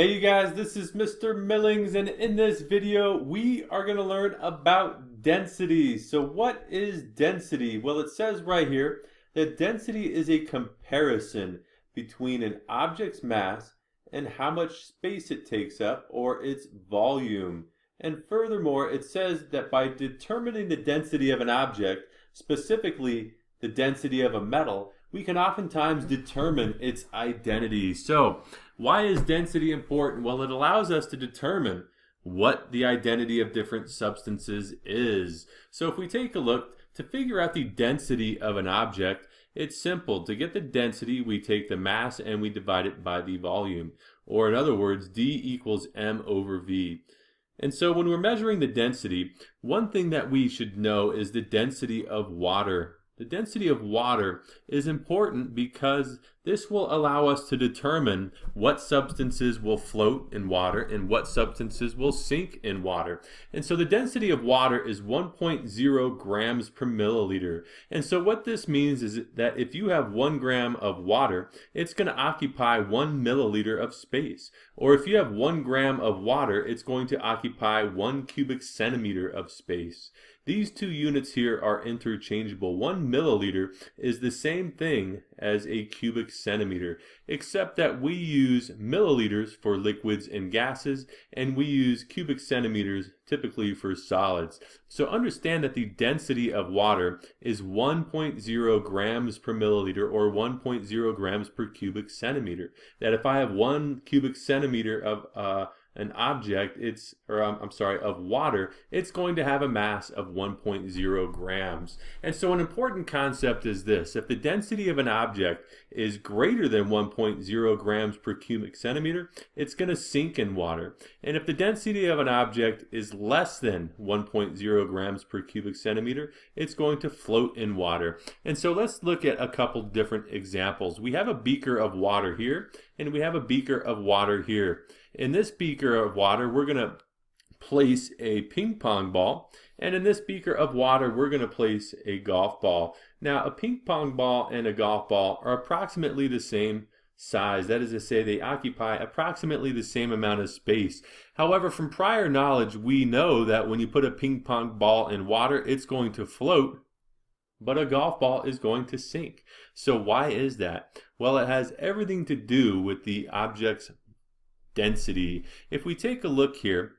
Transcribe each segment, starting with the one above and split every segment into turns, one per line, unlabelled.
Hey you guys, this is Mr. Millings, and in this video we are going to learn about density. So what is density? Well, it says right here that density is a comparison between an object's mass and how much space it takes up, or its volume. And furthermore, it says that by determining the density of an object, specifically the density of a metal, we can oftentimes determine its identity. So, why is density important? Well, it allows us to determine what the identity of different substances is. So if we take a look to figure out the density of an object, it's simple. To get the density, we take the mass and we divide it by the volume. Or in other words, D equals M over V. And so when we're measuring the density, one thing that we should know is the density of water. The density of water is important because this will allow us to determine what substances will float in water and what substances will sink in water. And so the density of water is 1.0 grams per milliliter. And so what this means is that if you have 1 gram of water, it's going to occupy 1 milliliter of space. Or if you have 1 gram of water, it's going to occupy 1 cubic centimeter of space. These two units here are interchangeable. 1 milliliter is the same thing as a cubic centimeter, except that we use milliliters for liquids and gases, and we use cubic centimeters typically for solids. So understand that the density of water is 1.0 grams per milliliter, or 1.0 grams per cubic centimeter. That if I have 1 cubic centimeter of an object, of water, it's going to have a mass of 1.0 grams. And so an important concept is this: if the density of an object is greater than 1.0 grams per cubic centimeter, it's going to sink in water. And if the density of an object is less than 1.0 grams per cubic centimeter, it's going to float in water. And so let's look at a couple different examples. We have a beaker of water here, and we have a beaker of water here. In this beaker of water, we're going to place a ping pong ball, and in this beaker of water, we're going to place a golf ball. Now, a ping pong ball and a golf ball are approximately the same size. That is to say, they occupy approximately the same amount of space. However, from prior knowledge, we know that when you put a ping pong ball in water, it's going to float, but a golf ball is going to sink. So why is that? Well, it has everything to do with the object's density. If we take a look here,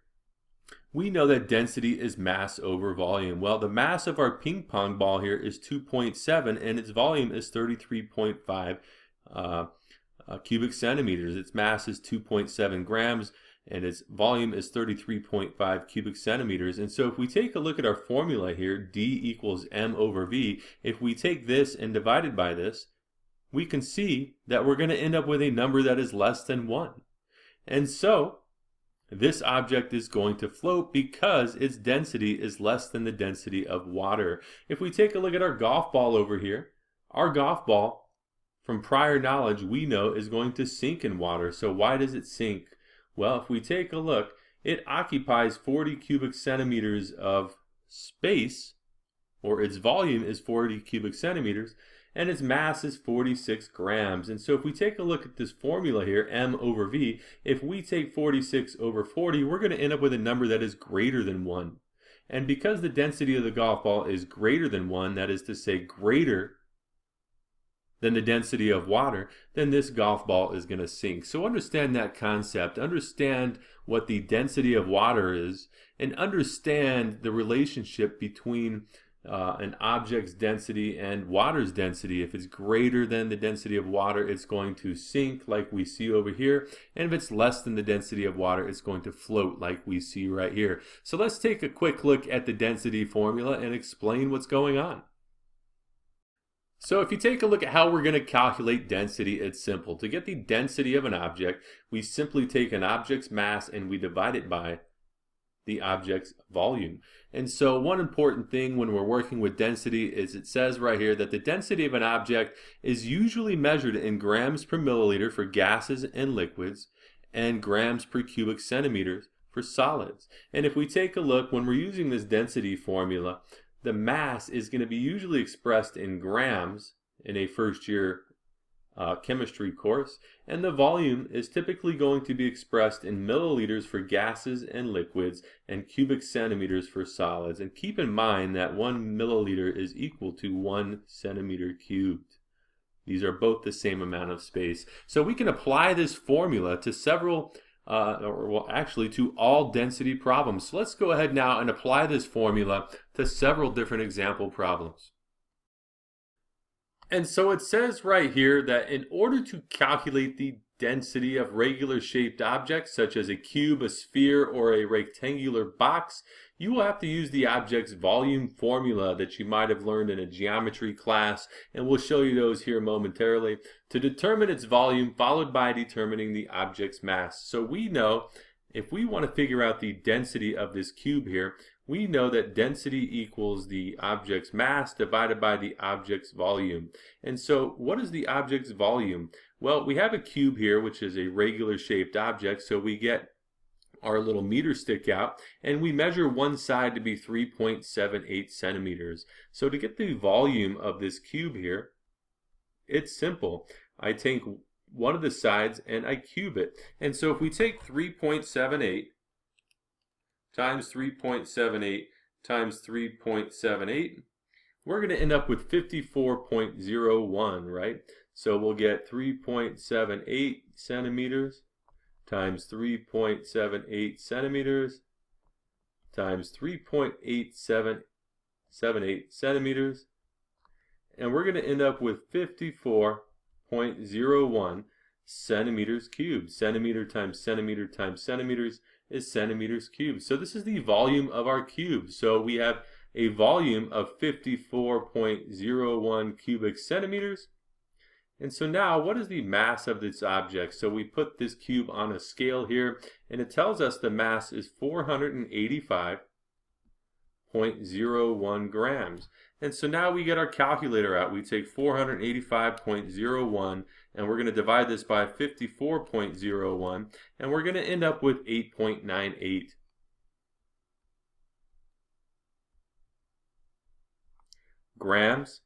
we know that density is mass over volume. Well, the mass of our ping pong ball here is 2.7, and its volume is 33.5 cubic centimeters. Its mass is 2.7 grams, and its volume is 33.5 cubic centimeters. And so if we take a look at our formula here, D equals M over V, if we take this and divide it by this, we can see that we're going to end up with a number that is less than 1. And so this object is going to float because its density is less than the density of water. If we take a look at our golf ball over here, our golf ball, from prior knowledge, we know is going to sink in water. So why does it sink? Well, if we take a look, it occupies 40 cubic centimeters of space, or its volume is 40 cubic centimeters, and its mass is 46 grams. And so if we take a look at this formula here, M over V, if we take 46 over 40, we're going to end up with a number that is greater than 1. And because the density of the golf ball is greater than 1, that is to say greater than the density of water, then this golf ball is going to sink. So understand that concept, understand what the density of water is, and understand the relationship between an object's density and water's density. If it's greater than the density of water, it's going to sink like we see over here. And if it's less than the density of water, it's going to float like we see right here. So let's take a quick look at the density formula and explain what's going on. So if you take a look at how we're going to calculate density, it's simple. To get the density of an object, we simply take an object's mass and we divide it by the object's volume. And so one important thing when we're working with density is it says right here that the density of an object is usually measured in grams per milliliter for gases and liquids, and grams per cubic centimeters for solids. And if we take a look, when we're using this density formula, the mass is going to be usually expressed in grams in a first year chemistry course. And the volume is typically going to be expressed in milliliters for gases and liquids and cubic centimeters for solids. And keep in mind that 1 milliliter is equal to 1 centimeter cubed. These are both the same amount of space. So we can apply this formula to several, actually to all density problems. So let's go ahead now and apply this formula to several different example problems. And so it says right here that in order to calculate the density of regular shaped objects such as a cube, a sphere, or a rectangular box, you will have to use the object's volume formula that you might have learned in a geometry class, and we'll show you those here momentarily, to determine its volume, followed by determining the object's mass. So we know if we want to figure out the density of this cube here, we know that density equals the object's mass divided by the object's volume. And so what is the object's volume? Well, we have a cube here, which is a regular shaped object, so we get our little meter stick out, and we measure one side to be 3.78 centimeters. So to get the volume of this cube here, it's simple. I take one of the sides and I cube it. And so if we take 3.78 times 3.78 times 3.78, we're going to end up with 54.01, right? So we'll get 3.78 centimeters times 3.78 centimeters times 3.8778 centimeters, and we're going to end up with 54.01 centimeters cubed. Centimeter times centimeter times centimeters is centimeters cubed. So this is the volume of our cube. So we have a volume of 54.01 cubic centimeters. And so now, what is the mass of this object? So we put this cube on a scale here, and it tells us the mass is 485.01 grams. And so now we get our calculator out. We take 485.01, and we're going to divide this by 54.01, and we're going to end up with 8.98. grams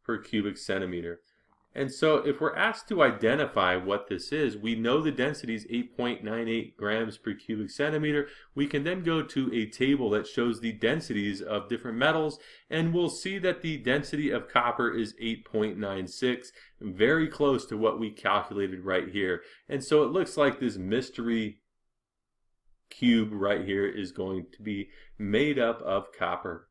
per cubic centimeter. And so if we're asked to identify what this is, we know the density is 8.98 grams per cubic centimeter. We can then go to a table that shows the densities of different metals, and we'll see that the density of copper is 8.96, very close to what we calculated right here. And so it looks like this mystery cube right here is going to be made up of copper.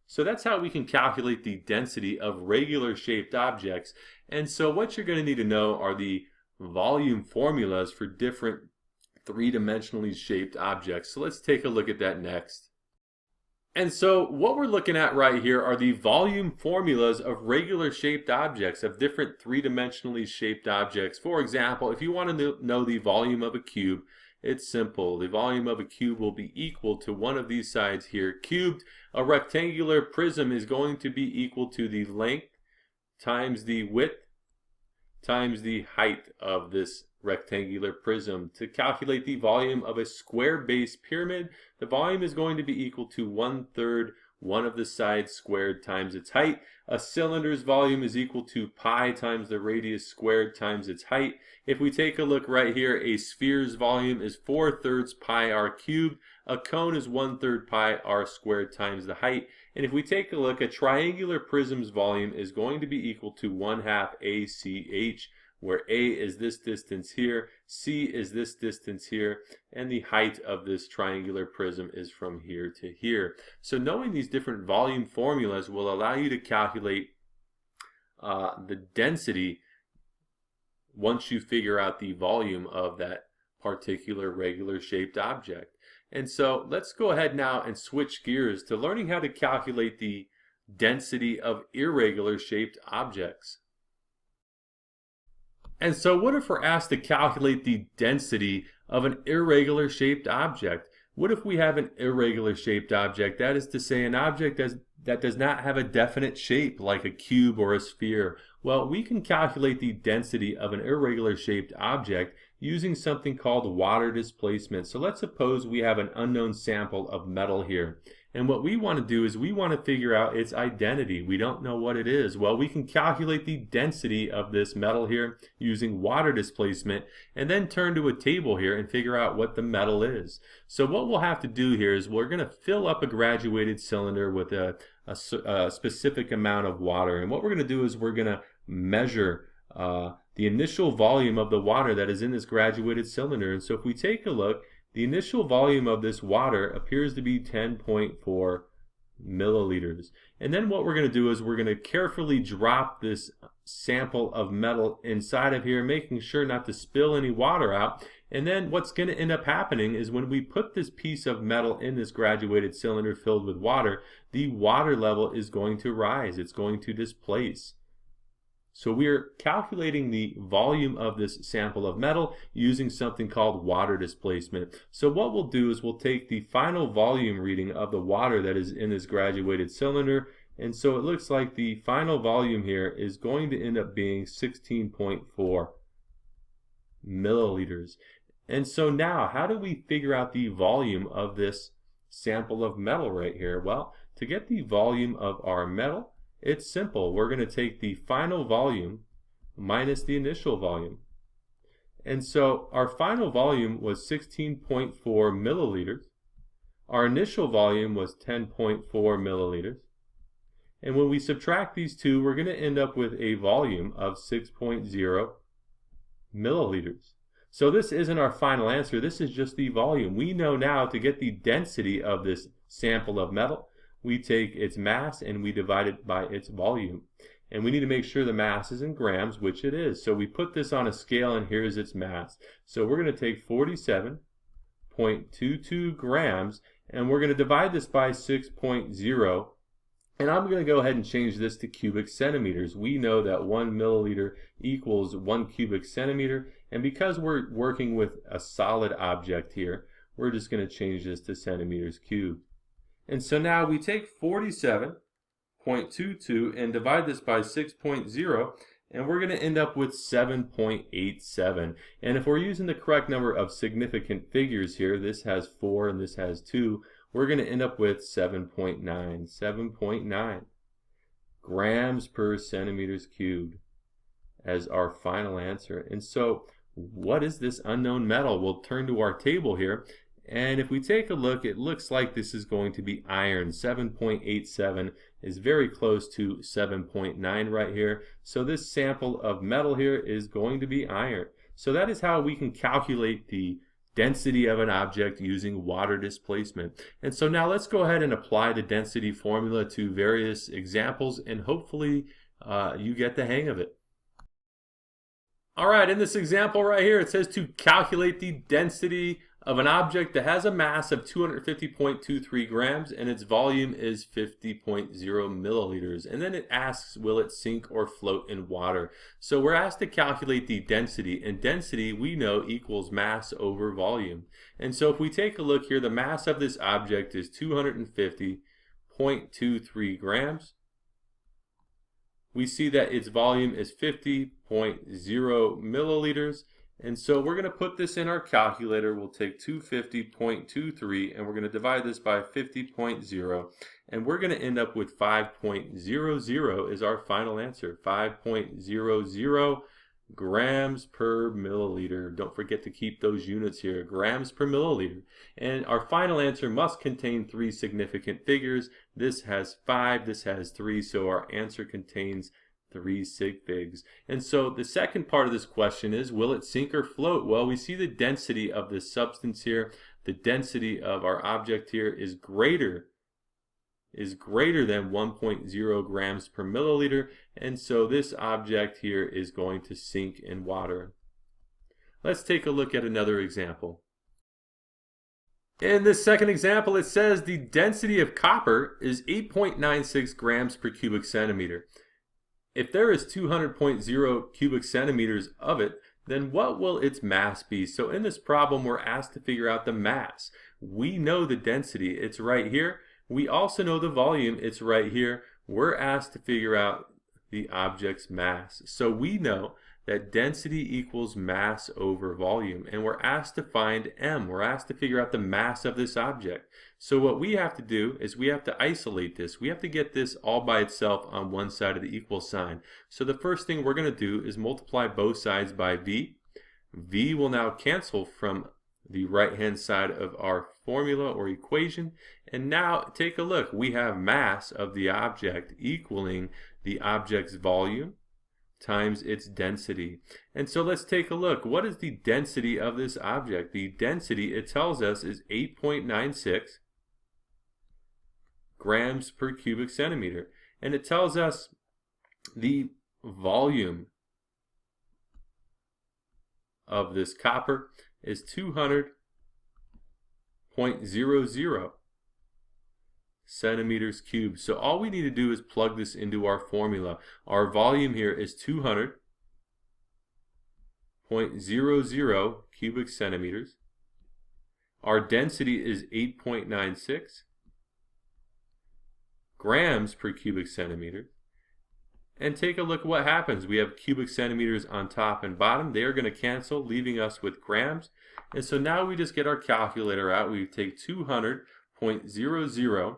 So that's how we can calculate the density of regular shaped objects. And so what you're going to need to know are the volume formulas for different three-dimensionally shaped objects. So let's take a look at that next. And so what we're looking at right here are the volume formulas of regular shaped objects, of different three-dimensionally shaped objects. For example, if you want to know the volume of a cube, it's simple. The volume of a cube will be equal to one of these sides here cubed. A rectangular prism is going to be equal to the length times the width times the height of this rectangular prism. To calculate the volume of a square base pyramid, the volume is going to be equal to 1/3 one of the sides squared times its height. A cylinder's volume is equal to pi times the radius squared times its height. If we take a look right here, a sphere's volume is 4/3 pi r cubed. A cone is 1/3 pi r squared times the height. And if we take a look, a triangular prism's volume is going to be equal to 1/2 ACH, where A is this distance here, C is this distance here, and the height of this triangular prism is from here to here. So knowing these different volume formulas will allow you to calculate the density once you figure out the volume of that particular regular shaped object. And so let's go ahead now and switch gears to learning how to calculate the density of irregular shaped objects. And so what if we're asked to calculate the density of an irregular shaped object? What if we have an irregular shaped object? That is to say, an object that does not have a definite shape like a cube or a sphere. Well, we can calculate the density of an irregular shaped object using something called water displacement. So let's suppose we have an unknown sample of metal here. And what we want to do is we want to figure out its identity. We don't know what it is. Well, we can calculate the density of this metal here using water displacement and then turn to a table here and figure out what the metal is. So what we'll have to do here is we're going to fill up a graduated cylinder with a specific amount of water. And what we're going to do is we're going to measure the initial volume of the water that is in this graduated cylinder. And so if we take a look, the initial volume of this water appears to be 10.4 milliliters. And then what we're going to do is we're going to carefully drop this sample of metal inside of here, making sure not to spill any water out. And then what's going to end up happening is when we put this piece of metal in this graduated cylinder filled with water, the water level is going to rise. It's going to displace. So we're calculating the volume of this sample of metal using something called water displacement. So what we'll do is we'll take the final volume reading of the water that is in this graduated cylinder, and so it looks like the final volume here is going to end up being 16.4 milliliters. And so now, how do we figure out the volume of this sample of metal right here? Well, to get the volume of our metal, it's simple. We're going to take the final volume minus the initial volume. And so our final volume was 16.4 milliliters. Our initial volume was 10.4 milliliters. And when we subtract these two, we're going to end up with a volume of 6.0 milliliters. So this isn't our final answer. This is just the volume. We know now to get the density of this sample of metal, we take its mass and we divide it by its volume. And we need to make sure the mass is in grams, which it is. So we put this on a scale and here's its mass. So we're going to take 47.22 grams and we're going to divide this by 6.0. And I'm going to go ahead and change this to cubic centimeters. We know that 1 milliliter equals 1 cubic centimeter. And because we're working with a solid object here, we're just going to change this to centimeters cubed. And so now we take 47.22 and divide this by 6.0, and we're going to end up with 7.87. And if we're using the correct number of significant figures here, this has 4 and this has 2, we're going to end up with 7.9 grams per centimeters cubed as our final answer. And so what is this unknown metal? We'll turn to our table here. And if we take a look, it looks like this is going to be iron. 7.87 is very close to 7.9 right here. So this sample of metal here is going to be iron. So that is how we can calculate the density of an object using water displacement. And so now let's go ahead and apply the density formula to various examples, and hopefully you get the hang of it. Alright, in this example right here, it says to calculate the density of an object that has a mass of 250.23 grams and its volume is 50.0 milliliters. And then it asks, will it sink or float in water? So we're asked to calculate the density, and density we know equals mass over volume. And so if we take a look here, the mass of this object is 250.23 grams. We see that its volume is 50.0 milliliters. And so we're going to put this in our calculator. We'll take 250.23 and we're going to divide this by 50.0. And we're going to end up with 5.00 is our final answer. 5.00 grams per milliliter. Don't forget to keep those units here, grams per milliliter. And our final answer must contain 3 significant figures. This has 5, this has 3, so our answer contains 3 sig figs. And so the second part of this question is, will it sink or float? Well, we see the density of this substance here. The density of our object here is greater than 1.0 grams per milliliter, and so this object here is going to sink in water. Let's take a look at another example. In this second example, it says the density of copper is 8.96 grams per cubic centimeter. If there is 200.0 cubic centimeters of it, then what will its mass be? So in this problem, we're asked to figure out the mass. We know the density, it's right here. We also know the volume, it's right here. We're asked to figure out the object's mass. So we know that density equals mass over volume, and we're asked to find m. We're asked to figure out the mass of this object. So what we have to do is we have to isolate this. We have to get this all by itself on one side of the equal sign. So the first thing we're going to do is multiply both sides by v. V will now cancel from the right hand side of our formula or equation, and now take a look. We have mass of the object equaling the object's volume times its density. And so let's take a look. What is the density of this object? The density, it tells us, is 8.96 grams per cubic centimeter. And it tells us the volume of this copper is 200.00 centimeters cubed. So all we need to do is plug this into our formula. Our volume here is 200.00 cubic centimeters. Our density is 8.96 grams per cubic centimeter. And take a look at what happens. We have cubic centimeters on top and bottom. They are going to cancel, leaving us with grams. And so now we just get our calculator out. We take 200.00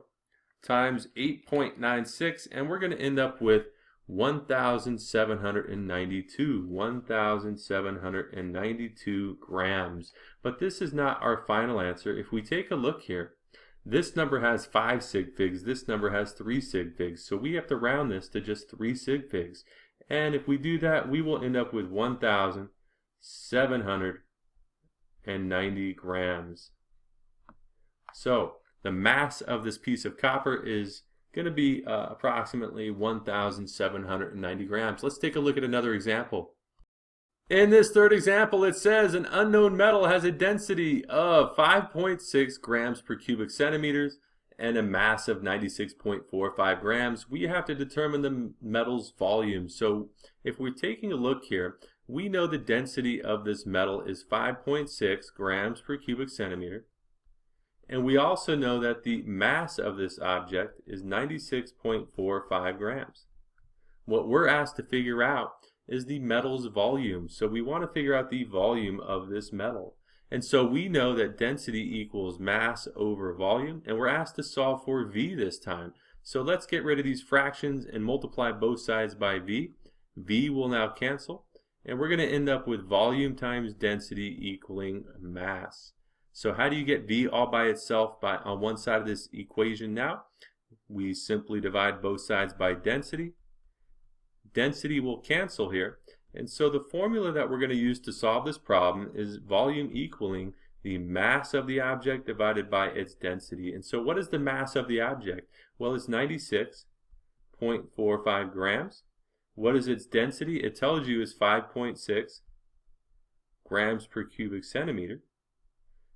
times 8.96, and we're going to end up with 1,792 grams. But this is not our final answer. If we take a look here, this number has 5 sig figs, this number has 3 sig figs, so we have to round this to just 3 sig figs. And if we do that, we will end up with 1,790 grams. So the mass of this piece of copper is going to be approximately 1,790 grams. Let's take a look at another example. In this third example, it says an unknown metal has a density of 5.6 grams per cubic centimeters and a mass of 96.45 grams. We have to determine the metal's volume. So if we're taking a look here, we know the density of this metal is 5.6 grams per cubic centimeter. And we also know that the mass of this object is 96.45 grams. What we're asked to figure out is the metal's volume. So we want to figure out the volume of this metal. And so we know that density equals mass over volume, and we're asked to solve for V this time. So let's get rid of these fractions and multiply both sides by V. V will now cancel, and we're going to end up with volume times density equaling mass. So how do you get V all by itself on one side of this equation now? We simply divide both sides by density. Density will cancel here, and so the formula that we're going to use to solve this problem is volume equaling the mass of the object divided by its density. And so what is the mass of the object? Well, it's 96.45 grams. What is its density? It tells you is 5.6 grams per cubic centimeter.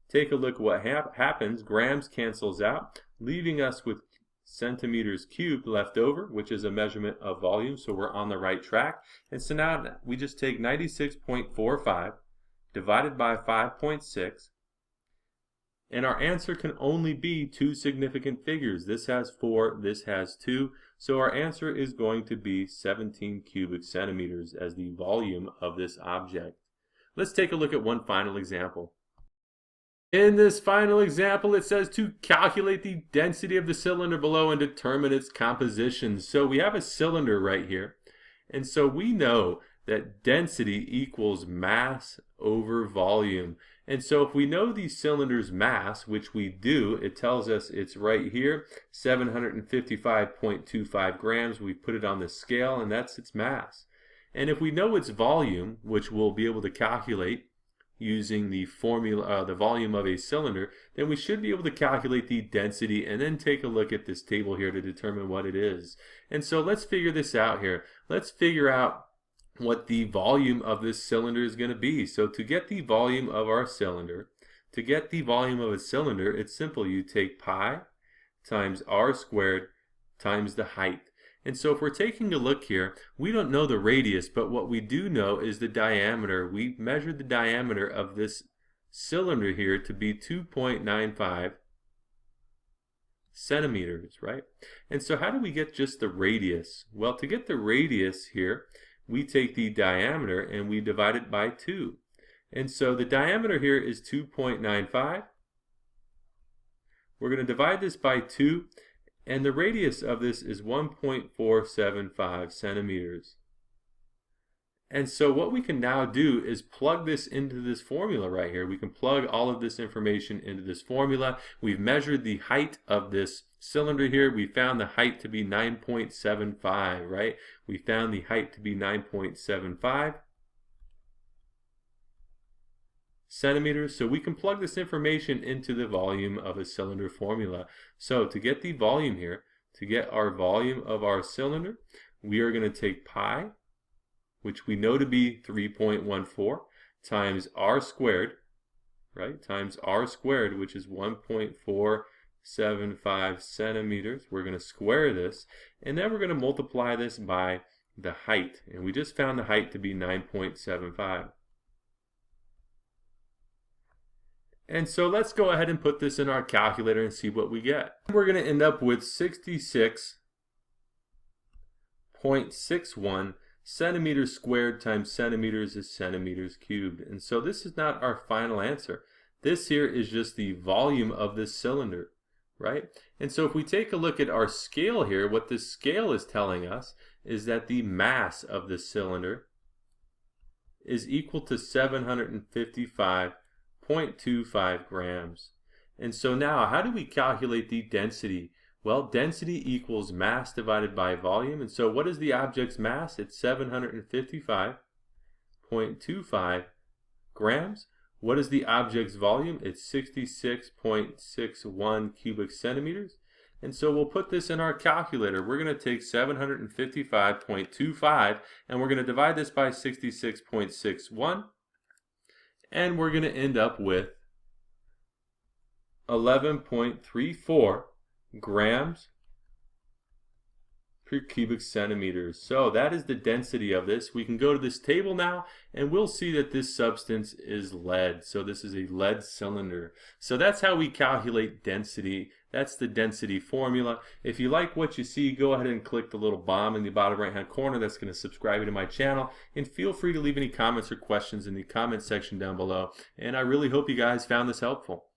Take a look at what happens. Grams cancels out, leaving us with centimeters cubed left over, which is a measurement of volume, so we're on the right track. And so now we just take 96.45 divided by 5.6, and our answer can only be two significant figures. This has 4, this has 2, so our answer is going to be 17 cubic centimeters as the volume of this object. Let's take a look at one final example. In this final example, it says to calculate the density of the cylinder below and determine its composition. So we have a cylinder right here, and so we know that density equals mass over volume. And so if we know the cylinder's mass, which we do, it tells us it's right here, 755.25 grams. We put it on the scale, and that's its mass. And if we know its volume, which we'll be able to calculate using the formula, the volume of a cylinder, then we should be able to calculate the density and then take a look at this table here to determine what it is. And so let's figure this out here. Let's figure out what the volume of this cylinder is going to be. So to get the volume of our cylinder, it's simple. You take pi times r squared times the height. And so if we're taking a look here, we don't know the radius, but what we do know is the diameter. We measured the diameter of this cylinder here to be 2.95 centimeters, right? And so how do we get just the radius? Well, to get the radius here, we take the diameter and we divide it by 2. And so the diameter here is 2.95. We're going to divide this by 2, and the radius of this is 1.475 centimeters. And so what we can now do is plug this into this formula right here. We can plug all of this information into this formula. We've measured the height of this cylinder here. We found the height to be 9.75, right? We found the height to be 9.75 centimeters. So we can plug this information into the volume of a cylinder formula. So to get the volume here, to get our volume of our cylinder, we are going to take pi, which we know to be 3.14, times r squared, right? Times r squared, which is 1.475 centimeters. We're going to square this, and then we're going to multiply this by the height. And we just found the height to be 9.75. And so let's go ahead and put this in our calculator and see what we get. We're going to end up with 66.61 centimeters squared times centimeters is centimeters cubed. And so this is not our final answer. This here is just the volume of this cylinder, right? And so if we take a look at our scale here, what this scale is telling us is that the mass of the cylinder is equal to 755.25 grams. And so now, how do we calculate the density? Well, density equals mass divided by volume. And so what is the object's mass? It's 755.25 grams. What is the object's volume? It's 66.61 cubic centimeters. And so we'll put this in our calculator. We're going to take 755.25 and we're going to divide this by 66.61. And we're going to end up with 11.34 grams per cubic centimeters. So that is the density of this. We can go to this table now and we'll see that this substance is lead. So this is a lead cylinder. So that's how we calculate density. That's the density formula. If you like what you see, go ahead and click the little bomb in the bottom right hand corner. That's going to subscribe you to my channel. And feel free to leave any comments or questions in the comment section down below. And I really hope you guys found this helpful.